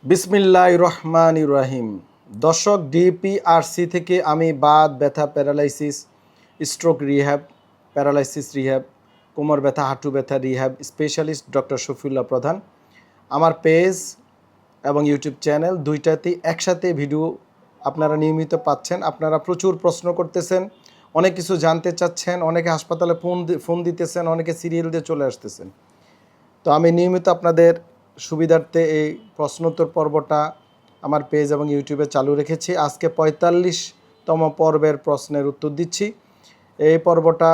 বিসমিল্লাহির রহমানির রহিম। দর্শক, ডিপিআরসি থেকে আমি বাত ব্যথা, paralysis, stroke rehab, paralysis rehab, কোমর ব্যথা, হাঁটু ব্যথা রিহ্যাব স্পেশালিস্ট ডক্টর শফিউল্লাহ প্রধান। আমার পেজ এবং ইউটিউব চ্যানেল দুইটাতেই একসাথে ভিডিও আপনারা নিয়মিত পাচ্ছেন। আপনারা প্রচুর প্রশ্ন করতেছেন, অনেক কিছু জানতে চাচ্ছেন, অনেকে হাসপাতালে ফোন দিতেছেন, অনেকে সিরিয়াল দিয়ে চলে আসতেছেন। তো আমি নিয়মিত আপনাদের সুবিধার্থে এই প্রশ্নোত্তর পর্বটা আমার পেজ এবং ইউটিউবে চালু রেখেছি। আজকে ৪৫তম পর্বের প্রশ্নের উত্তর দিচ্ছি। এই পর্বটা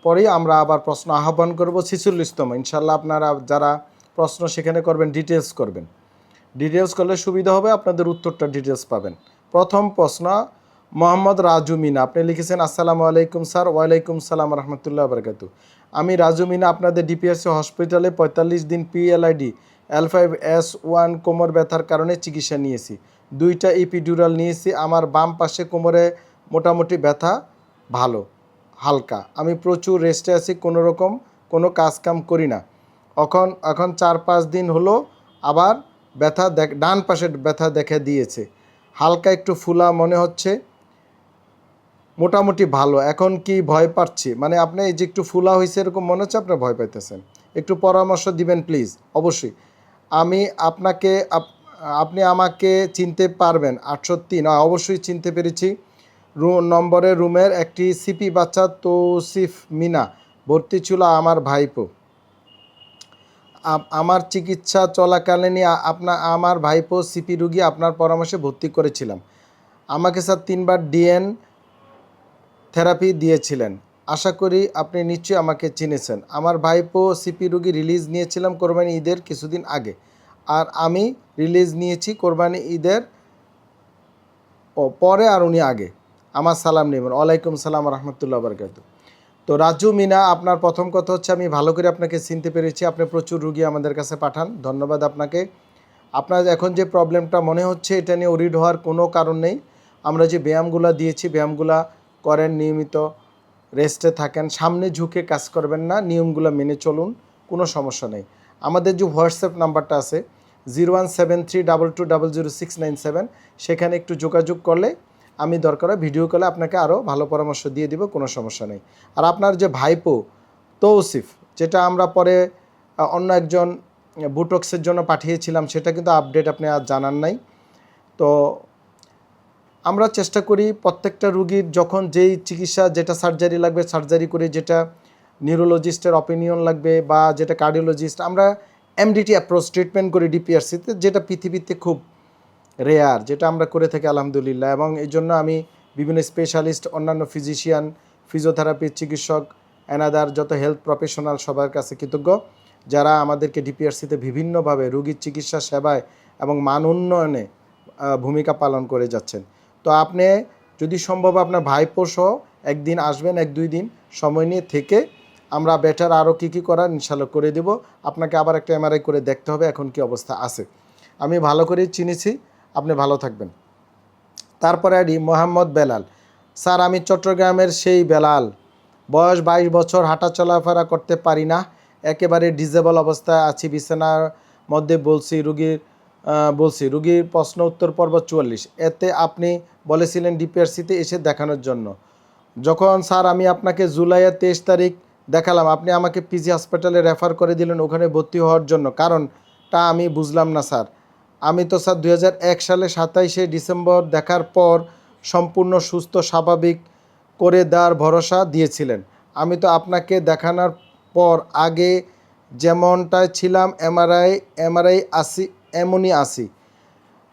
পরেই আমরা আবার প্রশ্ন আহ্বান করব ৪৬তম। ইনশাল্লাহ আপনারা যারা প্রশ্ন সেখানে করবেন ডিটেলস করবেন। ডিটেলস করলে সুবিধা হবে, আপনাদের উত্তরটা ডিটেলস পাবেন। প্রথম প্রশ্ন মোহাম্মদ রাজু মিনা, আপনি লিখেছেন আসসালামু আলাইকুম স্যার। ওয়ালাইকুম সালাম রহমতুল্লাহ বরকাতু। আমি রাজু মিনা আপনাদের ডিপিআরসি হসপিটালে ৪৫ দিন পিএলআইডি L5S1 কোমর ব্যথার কারণে চিকিৎসা নিয়েছি। 2টা ইপিডুরাল নিয়েছি। আমার বাম পাশে কোমরে মোটামুটি ব্যথা ভালো, হালকা। আমি প্রচুর রেস্টে আছি, কোনো কাজকাম করি না। এখন 4-5 দিন হলো আবার ব্যথা ডান পাশের ব্যথা দেখা দিয়েছে। হালকা একটু ফুলা মনে হচ্ছে, মোটামুটি ভালো। এখন কি ভয় পাচ্ছি, মানে আপনি এই যে একটু ফুলা হয়েছে এরকম মনে হচ্ছে, আপনার ভয় পাইতেছেন, একটু পরামর্শ দিবেন প্লিজ। অবশ্যই আমি আপনি আমাকে চিনতে পারবেন। 68 না, অবশ্যই চিনতে পেরেছি। রুমের একটি সিপি বাচ্চা তৌসিফ মিনা ভর্তি ছিল আমার ভাইপো। আমার চিকিৎসা চলাকালীনই আমার ভাইপো সিপি রুগী আপনার পরামর্শে ভর্তি করেছিলাম। আমাকে স্যার 3বার ডিএন থেরাপি দিয়েছিলেন। আশা করি আপনি নিশ্চয়ই আমাকে চিনেছেন। আমার ভাইপো সিপি রুগী রিলিজ নিয়েছিলাম কোরবানি ঈদের কিছুদিন আগে, আর আমি রিলিজ নিয়েছি কোরবানি ঈদের পরে, আর উনি আগে। আমার সালাম নেবেন। ওয়ালাইকুম সালাম রহমতুল্লাহ বরকাতু। তো রাজু মিনা, আপনার প্রথম কথা হচ্ছে আমি ভালো করে আপনাকে চিনতে পেরেছি। আপনি প্রচুর রুগী আমাদের কাছে পাঠান, ধন্যবাদ আপনাকে। আপনার এখন যে প্রবলেমটা মনে হচ্ছে, এটা নিয়ে ওরিড হওয়ার কোনো কারণ নেই। আমরা যে ব্যায়ামগুলো দিয়েছি, ব্যায়ামগুলো করেন, নিয়মিত রেস্টে থাকেন, সামনে ঝুঁকে কাজ করবেন না, নিয়মগুলো মেনে চলুন, কোনো সমস্যা নেই। আমাদের যে হোয়াটসঅ্যাপ নাম্বারটা আছে 017322000697, সেখানে একটু যোগাযোগ করলে আমি দরকার হয় ভিডিও কলে আপনাকে আরও ভালো পরামর্শ দিয়ে দিব, কোনো সমস্যা নেই। আর আপনার যে ভাইপো তৌসিফ, যেটা আমরা পরে অন্য একজন বুটক্সের জন্য পাঠিয়েছিলাম, সেটা কিন্তু আপডেট আপনি আর জানান নাই। তো আমরা চেষ্টা করি প্রত্যেকটা রুগীর যখন যেই চিকিৎসা, যেটা সার্জারি লাগবে সার্জারি করি, যেটা নিউরোলজিস্টের অপিনিয়ন লাগবে বা যেটা কার্ডিওলজিস্ট, আমরা এমডিটি অ্যাপ্রোচ ট্রিটমেন্ট করি ডিপিআরসিতে, যেটা পৃথিবীতে খুব রেয়ার, যেটা আমরা করে থাকি আলহামদুলিল্লাহ। এবং এই জন্য আমি বিভিন্ন স্পেশালিস্ট, অন্যান্য ফিজিশিয়ান, ফিজিওথেরাপির চিকিৎসক, অ্যানাদার যত হেলথ প্রফেশনাল সবার কাছে কৃতজ্ঞ, যারা আমাদেরকে ডিপিআরসিতে বিভিন্নভাবে রুগীর চিকিৎসা সেবায় এবং মান উন্নয়নে ভূমিকা পালন করে যাচ্ছেন। তো আপনি যদি সম্ভব আপনার ভাইপো সহ একদিন আসবেন, 1-2 দিন সময় নিয়ে থেকে আমরা বেটার আরও কী করার ইনশাল্লাহ করে দেব। আপনাকে আবার একটা এমআরআই করে দেখতে হবে এখন কি অবস্থা আছে। আমি ভালো করেই চিনেছি, আপনি ভালো থাকবেন। তারপরে মোহাম্মদ বেলাল, স্যার আমি চট্টগ্রামের সেই বেলাল, বয়স 22 বছর, হাঁটা চলাফেরা করতে পারি না, একেবারে ডিসেবল অবস্থায় আছি, বিছানার মধ্যে রুগীর প্রশ্ন উত্তর পর্ব 44। এতে আপনি বলেছিলেন ডিপিআরসিতে এসে দেখানোর জন্য। যখন স্যার আমি আপনাকে জুলাইয়ের 23 তারিখ দেখালাম, আপনি আমাকে পিজি হসপিটালে রেফার করে দিলেন ওখানে ভর্তি হওয়ার জন্য, কারণটা আমি বুঝলাম না স্যার। আমি তো স্যার 2001 সালে 27শে ডিসেম্বর দেখার পর সম্পূর্ণ সুস্থ স্বাভাবিক করে দেওয়ার ভরসা দিয়েছিলেন। আমি তো আপনাকে দেখানোর পর আগে যেমনটায় ছিলাম, এমআরআই এমনই আসি।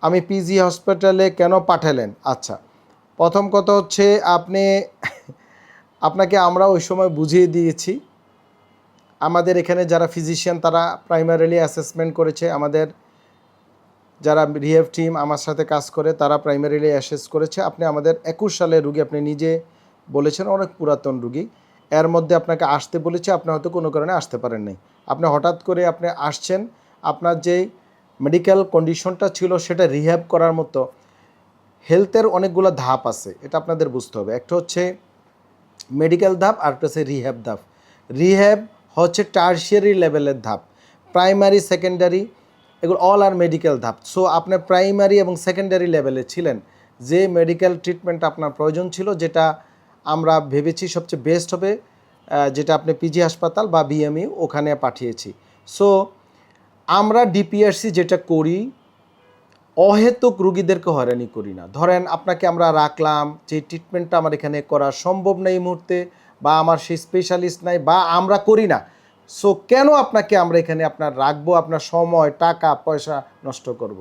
আমি পিজি হসপিটালে কেন পাঠালেন? আচ্ছা, প্রথম কথা হচ্ছে আপনাকে আমরা ওই সময় বুঝিয়ে দিয়েছি। আমাদের এখানে যারা ফিজিশিয়ান তারা প্রাইমারিলি অ্যাসেসমেন্ট করেছে, আমাদের যারা রিহ্যাব টিম আমার সাথে কাজ করে তারা প্রাইমারিলি অ্যাসেস করেছে। আপনি আমাদের 21 সালের রুগী, আপনি নিজে বলেছেন অনেক পুরাতন রুগী। এর মধ্যে আপনাকে আসতে বলেছে, আপনি হয়তো কোনো কারণে আসতে পারেন নাই। আপনি হঠাৎ করে আপনি আসছেন, আপনার যে মেডিকেল কন্ডিশনটা ছিল সেটা রিহ্যাব করার মতো। হেলথের অনেকগুলো ধাপ আছে, এটা আপনাদের বুঝতে হবে। একটা হচ্ছে মেডিকেল ধাপ, আর একটা হচ্ছে রিহ্যাব ধাপ। রিহ্যাব হচ্ছে টার্সিয়ারি লেভেলের ধাপ, প্রাইমারি সেকেন্ডারি এগুলো অল আর মেডিকেল ধাপ। সো আপনার প্রাইমারি এবং সেকেন্ডারি লেভেলে ছিলেন, যে মেডিকেল ট্রিটমেন্ট আপনার প্রয়োজন ছিল, যেটা আমরা ভেবেছি সবচেয়ে বেস্ট হবে, যেটা আপনি পিজি হাসপাতাল বা বিএমইউ ওখানে পাঠিয়েছি। সো আমরা ডিপিআরসি যেটা করি, অহেতুক রুগীদেরকে হয়রানি করি না। ধরেন আপনাকে আমরা রাখলাম, যে ট্রিটমেন্টটা আমার এখানে করা সম্ভব নেই এই মুহূর্তে, বা আমার সেই স্পেশালিস্ট নাই, বা আমরা করি না, সো কেন আপনাকে আমরা এখানে আপনার রাখবো, আপনার সময় টাকা পয়সা নষ্ট করব?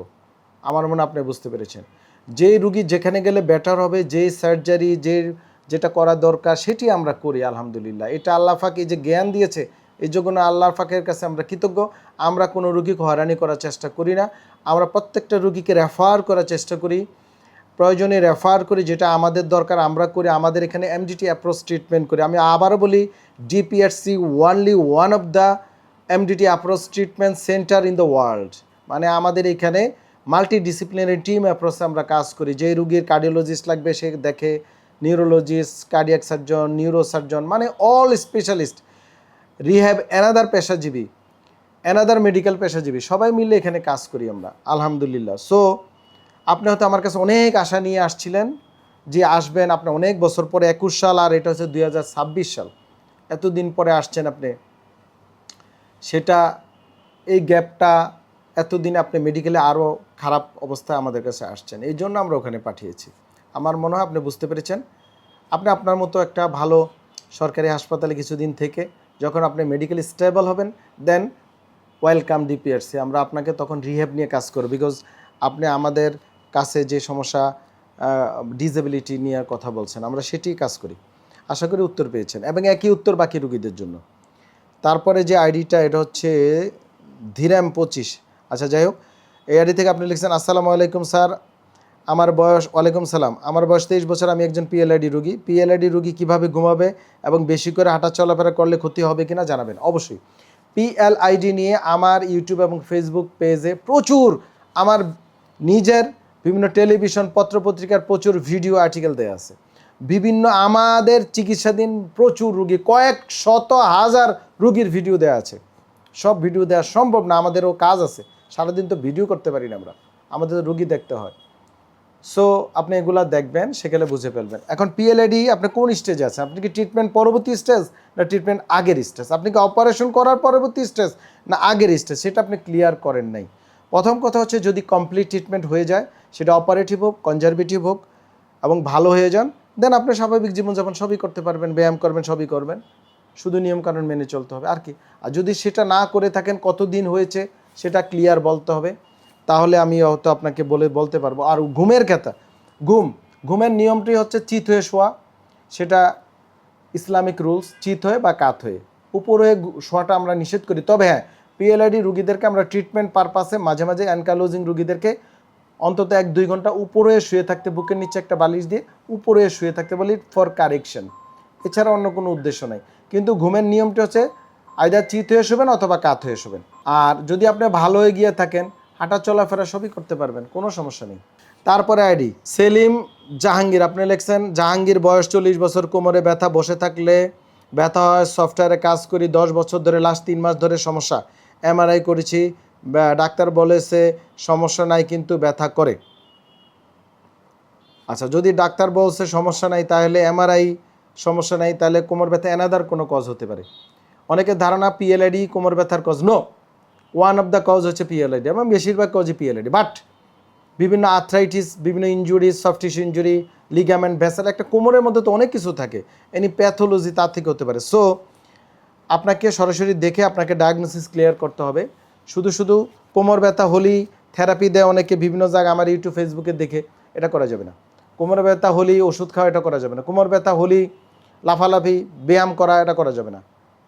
আমার মনে হয় আপনি বুঝতে পেরেছেন। যেই রুগী যেখানে গেলে বেটার হবে, যেই সার্জারি যেটা করা দরকার সেটি আমরা করি আলহামদুলিল্লাহ। এটা আল্লাহ পাক এই যে জ্ঞান দিয়েছে, এই জন্য আল্লাহর পাকের কাছে আমরা কৃতজ্ঞ। আমরা কোনো রুগীকে হয়রানি করার চেষ্টা করি না। আমরা প্রত্যেকটা রুগীকে রেফার করার চেষ্টা করি, প্রয়োজনে রেফার করি, যেটা আমাদের দরকার আমরা করি। আমাদের এখানে এমডিটি অ্যাপ্রোচ ট্রিটমেন্ট করি। আমি আবারও বলি, DPRC only one of the MDT approach treatment centre in the world. মানে আমাদের এখানে মাল্টিডিসিপ্লিনারি টিম অ্যাপ্রোচে আমরা কাজ করি। যে রুগীর কার্ডিওলজিস্ট লাগবে সে দেখে, neurologist, cardiac surgeon, neuro surgeon, মানে অল স্পেশালিস্ট, রিহ্যাব, অ্যানাদার পেশাজীবী, অ্যানাদার মেডিকেল পেশাজীবী, সবাই মিলে এখানে কাজ করি আমরা আলহামদুলিল্লাহ। সো আপনি হয়তো আমার কাছে অনেক আশা নিয়ে আসছিলেন যে আসবেন, আপনি অনেক বছর পরে, 21 সাল আর এটা হচ্ছে 2026 সাল, এতদিন পরে আসছেন আপনি। সেটা এই গ্যাপটা, এতদিন আপনি মেডিকেলে আরও খারাপ অবস্থায় আমাদের কাছে আসছেন, এই জন্য আমরা ওখানে পাঠিয়েছি। আমার মনে হয় আপনি বুঝতে পেরেছেন। আপনি আপনার মতো একটা ভালো সরকারি হাসপাতালে কিছুদিন থেকে যখন আপনি মেডিকেলি স্টেবল হবেন, দেন ওয়েলকাম ডিপিআরসি। আমরা আপনাকে তখন রিহ্যাব নিয়ে কাজ করব, বিকজ আপনি আমাদের কাছে যে সমস্যা, ডিসেবিলিটি নিয়ে কথা বলছেন, আমরা সেটি কাজ করি। আশা করি উত্তর পেয়েছেন, এবং একই উত্তর বাকি রুগীদের জন্য। তারপরে যে আইডিটা, এটা হচ্ছে ধীরাম 25। আচ্ছা, যাই হোক, এই আইডি থেকে আপনি লিখছেন, আসসালামু আলাইকুম স্যার, আমার বয়স, ওয়ালাইকুম সালাম, আমার বয়স 23 বছর, আমি একজন পিএলআইডি রুগী। পিএলআইডি রুগী কীভাবে ঘুমাবে এবং বেশি করে হাঁটা চলাফেরা করলে ক্ষতি হবে কিনা জানাবেন। অবশ্যই পিএলআইডি নিয়ে আমার ইউটিউব এবং ফেসবুক পেজে প্রচুর, আমার নিজের বিভিন্ন টেলিভিশন, পত্রপত্রিকার প্রচুর ভিডিও আর্টিকেল দেওয়া আছে। বিভিন্ন আমাদের চিকিৎসাধীন প্রচুর রুগী, কয়েক শত হাজার রুগীর ভিডিও দেওয়া আছে। সব ভিডিও দেওয়া সম্ভব না, আমাদেরও কাজ আছে, সারাদিন তো ভিডিও করতে পারি না আমরা, আমাদের রুগী দেখতে হয়। সো আপনি এগুলা দেখবেন, সেখানে বুঝে ফেলবেন। এখন পিএলআইডি আপনি কোন স্টেজে আছেন? আপনি কি ট্রিটমেন্ট পরবর্তী স্টেজ, না ট্রিটমেন্ট আগের স্টেজ? আপনি কি অপারেশন করার পরবর্তী স্টেজ, না আগের স্টেজ? সেটা আপনি ক্লিয়ার করেন নাই। প্রথম কথা হচ্ছে, যদি কমপ্লিট ট্রিটমেন্ট হয়ে যায়, সেটা অপারেটিভ হোক, কনজারভেটিভ হোক, এবং ভালো হয়ে যান, দেন আপনি স্বাভাবিক জীবনযাপন সবই করতে পারবেন, ব্যায়াম করবেন, সবই করবেন, শুধু নিয়মকানুন মেনে চলতে হবে আর কি। আর যদি সেটা না করে থাকেন, কতদিন হয়েছে সেটা ক্লিয়ার বলতে হবে, তাহলে আমি হয়তো আপনাকে বলতে পারবো। আর ঘুমের কথা, ঘুমের নিয়মটি হচ্ছে চিত হয়ে শোয়া, সেটা ইসলামিক রুলস, চিত হয়ে বা কাত হয়ে। উপরে শোয়াটা আমরা নিষেধ করি। তবে হ্যাঁ, পিএলআইডি রুগীদেরকে আমরা ট্রিটমেন্ট পারপাসে মাঝে মাঝে অ্যানকালোজিং রুগীদেরকে অন্তত 1-2 ঘন্টা উপরে শুয়ে থাকতে, বুকের নিচে একটা বালিশ দিয়ে উপরে শুয়ে থাকতে বলি, ফর কারেকশন, এছাড়া অন্য কোনো উদ্দেশ্য নাই। কিন্তু ঘুমের নিয়মটি হচ্ছে আইদার চিত হয়ে শোবেন অথবা কাত হয়ে শোবেন। আর যদি আপনি ভালো হয়ে গিয়ে থাকেন, হাঁটা চলাফেরা সবই করতে পারবেন, কোনো সমস্যা নেই। তারপরে আইডি সেলিম জাহাঙ্গীর, আপনি লিখছেন, জাহাঙ্গীর, বয়স 40 বছর, কোমরে ব্যথা, বসে থাকলে ব্যথা হয়, সফটওয়্যারে কাজ করি 10 বছর ধরে, লাস্ট 3 মাস ধরে সমস্যা, এমআরআই করেছি, ডাক্তার বলেছে সমস্যা নাই কিন্তু ব্যথা করে। আচ্ছা, যদি ডাক্তার বলছে সমস্যা নাই, তাহলে এমআরআই সমস্যা নাই, তাহলে কোমর ব্যথা অ্যানাদার কোনো কজ হতে পারে। অনেকের ধারণা পিএলআইডি কোমর ব্যথার cause. No, one of the cause হচ্ছে পিএলআইডি, এবং বেশিরভাগ কজই পিএলআইডি। বাট বিভিন্ন আর্থ্রাইটিস, বিভিন্ন injury, soft tissue injury, ligament, vessel, একটা কোমরের মধ্যে তো অনেক কিছু থাকে, এনি প্যাথোলজি তার থেকে হতে পারে। সো আপনাকে সরাসরি দেখে আপনাকে ডায়াগনোসিস ক্লিয়ার করতে হবে। শুধু কোমর ব্যথা হলেই থেরাপি দেয় অনেকে বিভিন্ন জায়গায়, আমার ইউটিউব ফেসবুকে দেখে, এটা করা যাবে না। কোমর ব্যথা হলেই ওষুধ খাওয়া, এটা করা যাবে না। কোমর ব্যথা হলেই লাফালাফি, ব্যায়াম করা, এটা করা যাবে না।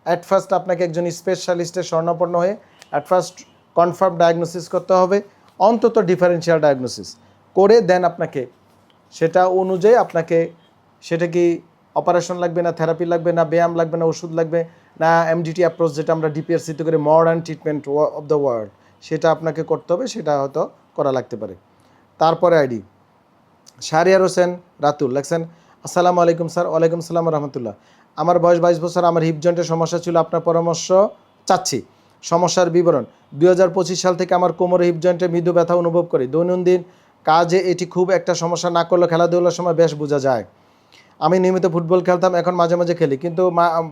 অ্যাট ফার্স্ট আপনাকে একজন স্পেশালিস্টের শরণাপন্ন হয়ে অ্যাট ফার্স্ট কনফার্ম ডায়াগনোসিস করতে হবে, অন্তত ডিফারেন্সিয়াল ডায়াগনোসিস করে দেন আপনাকে সেটা অনুযায়ী আপনাকে, সেটা কি অপারেশন লাগবে, না থেরাপি লাগবে, না ব্যায়াম লাগবে, না ওষুধ লাগবে, না এমডিটি অ্যাপ্রোচ, যেটা আমরা ডিপিআরসিতে করে modern treatment of the world, সেটা আপনাকে করতে হবে, সেটা হয়তো করা লাগতে পারে। তারপরে আইডি শাহরিয়ার হোসেন রাতুল, লেখছেন, আসসালামু আলাইকুম স্যার। ওয়ালাইকুম সালাম রহমতুল্লাহ। আমার বয়স 22 বছর, আমার হিপ জয়েন্টের সমস্যা ছিল, আপনার পরামর্শ চাচ্ছি। সমস্যার বিবরণ 2025 সাল থেকে আমার কোমরে হিপ জয়েন্টে মৃদু ব্যথা অনুভব করি। দৈনন্দিন কাজে এটি খুব একটা সমস্যা না করলেও খেলাধুলার সময় বেশ বোঝা যায়। আমি নিয়মিত ফুটবল খেলতাম, এখন মাঝে মাঝে খেলি, কিন্তু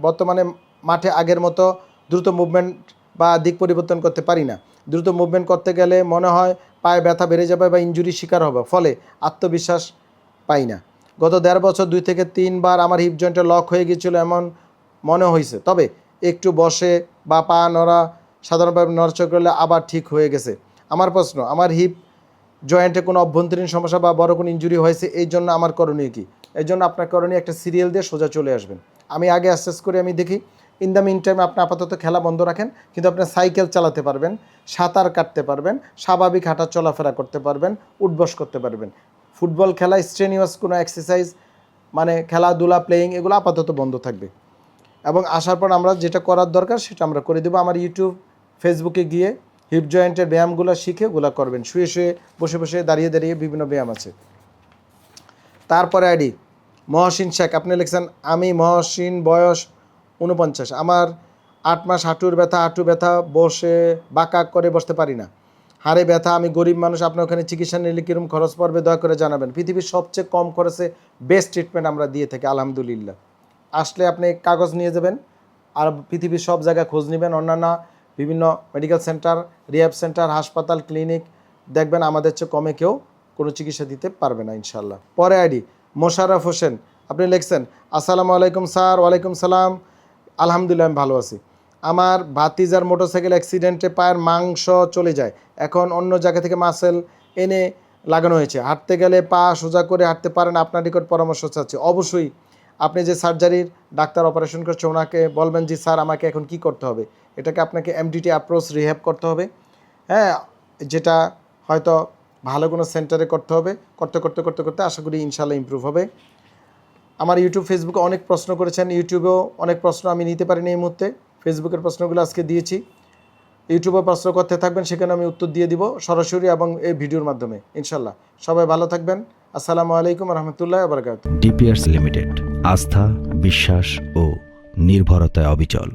বর্তমানে মাঠে আগের মতো দ্রুত মুভমেন্ট বা দিক পরিবর্তন করতে পারি না। দ্রুত মুভমেন্ট করতে গেলে মনে হয় পায়ে ব্যথা বেড়ে যাবে বা ইনজুরি শিকার হবে, ফলে আত্মবিশ্বাস পাই না। গত 1.5 বছর 2 থেকে 3 বার আমার হিপ জয়েন্টে লক হয়ে গিয়েছিল এমন মনে হয়েছে, তবে একটু বসে বা পা নড়া সাধারণভাবে নড়চড় করলে আবার ঠিক হয়ে গেছে। আমার প্রশ্ন, আমার হিপ জয়েন্টে কোনো অভ্যন্তরীণ সমস্যা বা বড় কোনো ইনজুরি হয়েছে, এই জন্য আমার করণীয় কী? এই জন্য আপনার করণীয় একটা সিরিয়াল দিয়ে সোজা চলে আসবেন। আমি আগে অ্যাসেস করে আমি দেখি। ইন দ্য মিন টাইম আপনি আপাতত খেলা বন্ধ রাখেন, কিন্তু আপনি সাইকেল চালাতে পারবেন, সাঁতার কাটতে পারবেন, স্বাভাবিক হাঁটা চলাফেরা করতে পারবেন, উঠবস করতে পারবেন। ফুটবল খেলা স্ট্রেনিয়াস কোনো এক্সারসাইজ মানে খেলাধুলা প্লেয়িং এগুলো আপাতত বন্ধ থাকবে। এবং আসার পর আমরা যেটা করার দরকার সেটা আমরা করে দেবো। আমার ইউটিউব ফেসবুকে গিয়ে হিপ জয়েন্টের ব্যায়ামগুলো শিখে ওগুলো করবেন। শুয়ে শুয়ে বসে বসে দাঁড়িয়ে দাঁড়িয়ে বিভিন্ন ব্যায়াম আছে। তারপরে আইডি মহসিন শেখ, আপনি লিখছেন আমি মহসিন, বয়স 49, আমার 8 মাস হাঁটু ব্যথা, বসে বাঁকা করে বসতে পারি না, হাড়ে ব্যথা, আমি গরিব মানুষ, আপনার ওখানে চিকিৎসা নিলে কীরকম খরচ পড়বে দয়া করে জানাবেন। পৃথিবীর সবচেয়ে কম খরচে বেস্ট ট্রিটমেন্ট আমরা দিয়ে থাকি আলহামদুলিল্লাহ। আসলে আপনি কাগজ নিয়ে যাবেন আর পৃথিবীর সব জায়গায় খোঁজ নেবেন, অন্যান্য বিভিন্ন মেডিকেল সেন্টার, রিহ্যাব সেন্টার, হাসপাতাল, ক্লিনিক দেখবেন আমাদের চেয়ে কমে কেউ কোনো চিকিৎসা দিতে পারবে না ইনশাল্লাহ। পরে আইডি মোশাররফ হোসেন, আপনি লিখছেন আসসালামু আলাইকুম স্যার। ওয়ালাইকুম সালাম, আলহামদুলিল্লাহ আমি ভালো আছি। আমার ভাতিজার মোটরসাইকেল অ্যাক্সিডেন্টে পায়ের মাংস চলে যায়, এখন অন্য জায়গা থেকে মাসেল এনে লাগানো হয়েছে, হাঁটতে গেলে পা সোজা করে হাঁটতে পারেন, আপনার নিকট পরামর্শ চাচ্ছি। অবশ্যই আপনি যে সার্জারির ডাক্তার অপারেশন করছে ওনাকে বলবেন যে স্যার আমাকে এখন কি করতে হবে, এটাকে আপনাকে এমডিটি অ্যাপ্রোচ রিহ্যাব করতে হবে, হ্যাঁ, যেটা হয়তো ভালো কোনো সেন্টারে করতে হবে। করতে করতে করতে করতে আশা করি ইনশাল্লাহ ইমপ্রুভ হবে। আমার ইউটিউব ফেসবুকে অনেক প্রশ্ন করেছেন, ইউটিউবেও অনেক প্রশ্ন আমি নিতে পারিনি এই মুহূর্তে, ফেসবুকের প্রশ্নগুলো আজকে দিয়েছি। ইউটিউবে প্রশ্ন করতে থাকবেন, সেখানে আমি উত্তর দিয়ে দিব সরাসরি এবং এই ভিডিওর মাধ্যমে ইনশাল্লাহ। সবাই ভালো থাকবেন। আসসালামু আলাইকুম রহমতুল্লাহ বারাকাতুহু। ডিপিআরস লিমিটেড, আস্থা, বিশ্বাস ও নির্ভরতায় অবিচল।